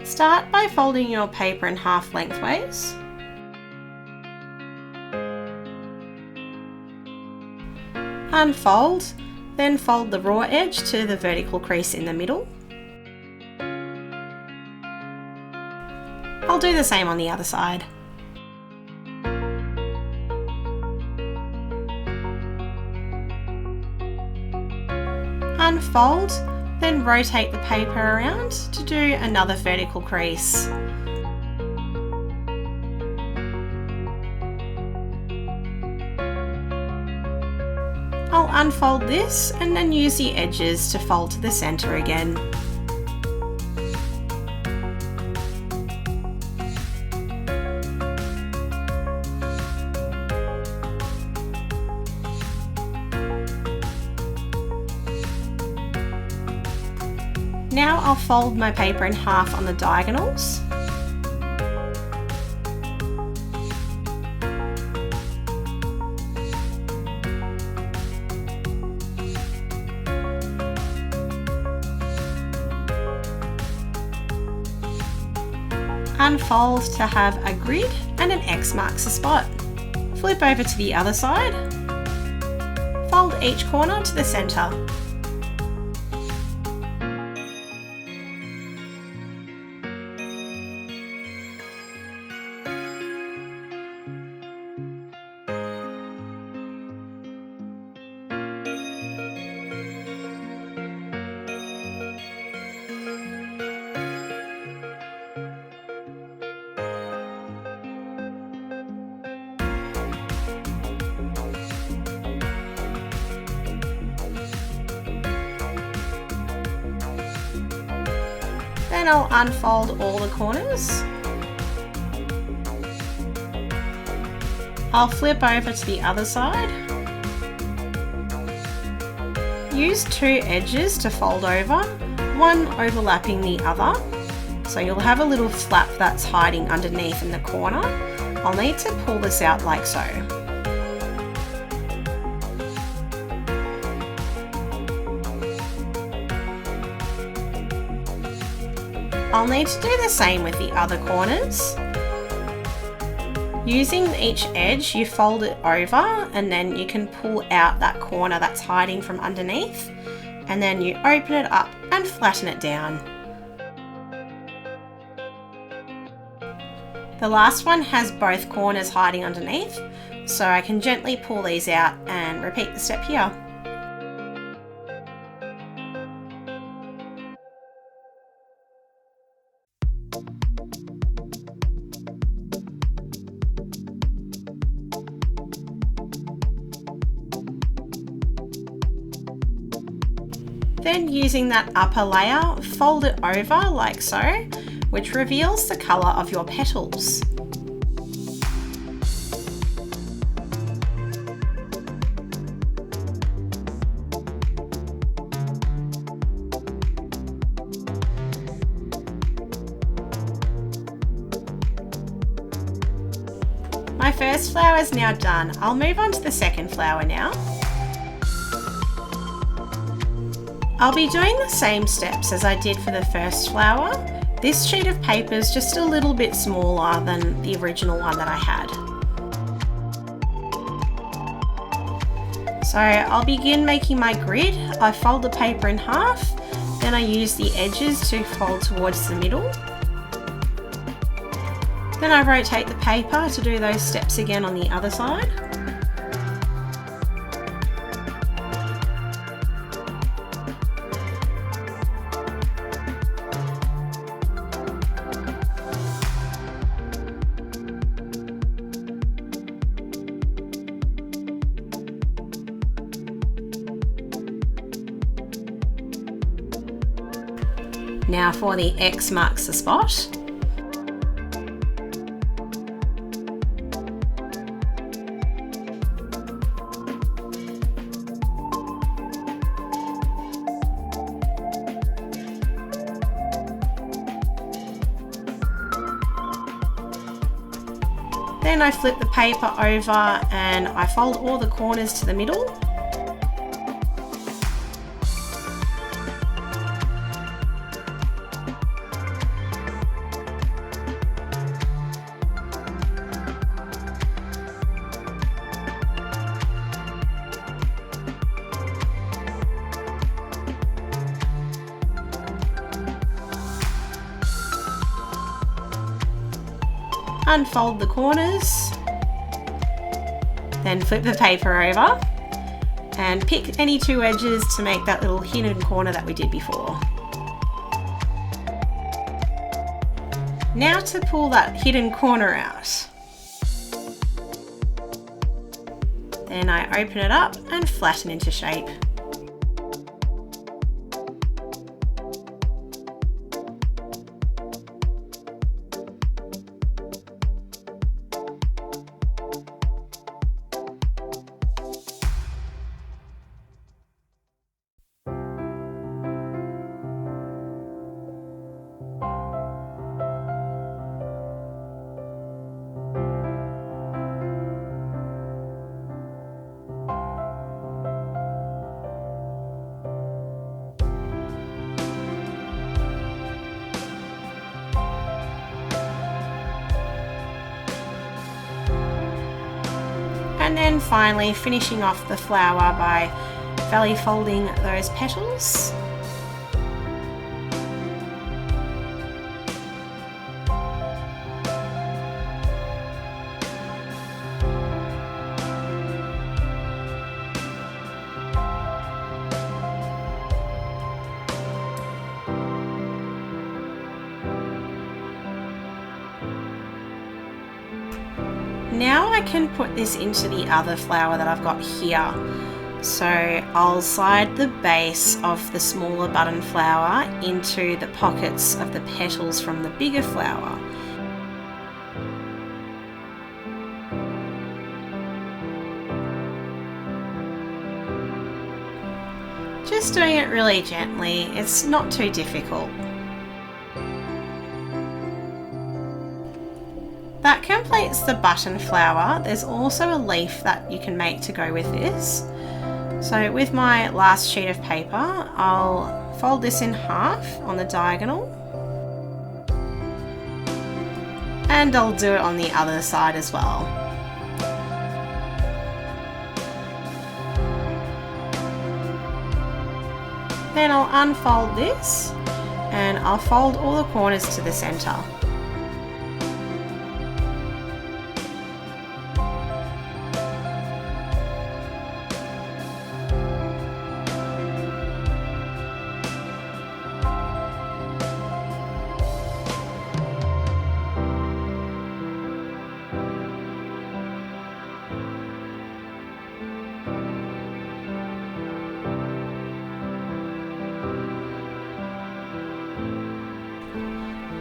Start by folding your paper in half lengthways. Unfold, then fold the raw edge to the vertical crease in the middle. I'll do the same on the other side. Unfold, then rotate the paper around to do another vertical crease. I'll unfold this and then use the edges to fold to the center again. Now I'll fold my paper in half on the diagonals. Unfold to have a grid and an X marks the spot. Flip over to the other side. Fold each corner to the center. Then I'll unfold all the corners. I'll flip over to the other side. Use two edges to fold over, one overlapping the other. So you'll have a little flap that's hiding underneath in the corner. I'll need to pull this out like so. I'll need to do the same with the other corners. Using each edge, you fold it over and then you can pull out that corner that's hiding from underneath, and then you open it up and flatten it down. The last one has both corners hiding underneath, so I can gently pull these out and repeat the step here. Then using that upper layer, fold it over like so, which reveals the colour of your petals. My first flower is now done. I'll move on to the second flower now. I'll be doing the same steps as I did for the first flower. This sheet of paper is just a little bit smaller than the original one that I had. So I'll begin making my grid. I fold the paper in half, then I use the edges to fold towards the middle. Then I rotate the paper to do those steps again on the other side. Now for the X marks the spot. Then I flip the paper over and I fold all the corners to the middle. unfold the corners, then flip the paper over and pick any two edges to make that little hidden corner that we did before. Now to pull that hidden corner out. Then I open it up and flatten into shape. And then finally finishing off the flower by valley folding those petals. Now I can put this into the other flower that I've got here. So I'll slide the base of the smaller button flower into the pockets of the petals from the bigger flower. Just doing it really gently, it's not too difficult. That completes the button flower. There's also a leaf that you can make to go with this. So with my last sheet of paper, I'll fold this in half on the diagonal. And I'll do it on the other side as well. Then I'll unfold this and I'll fold all the corners to the center.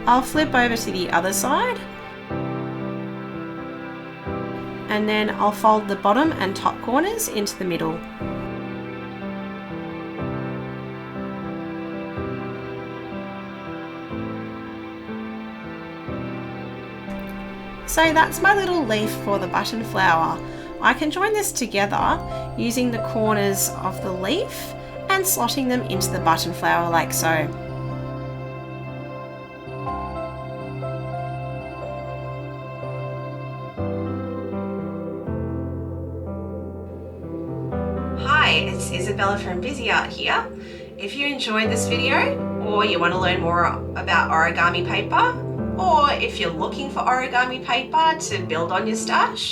I'll flip over to the other side and then I'll fold the bottom and top corners into the middle. So that's my little leaf for the button flower. I can join this together using the corners of the leaf and slotting them into the button flower like so. Hi, it's Isabella from Bizzi Art here. If you enjoyed this video or you want to learn more about origami paper, or if you're looking for origami paper to build on your stash,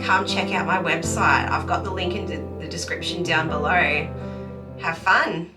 come check out my website. I've got the link in the description down below. Have fun!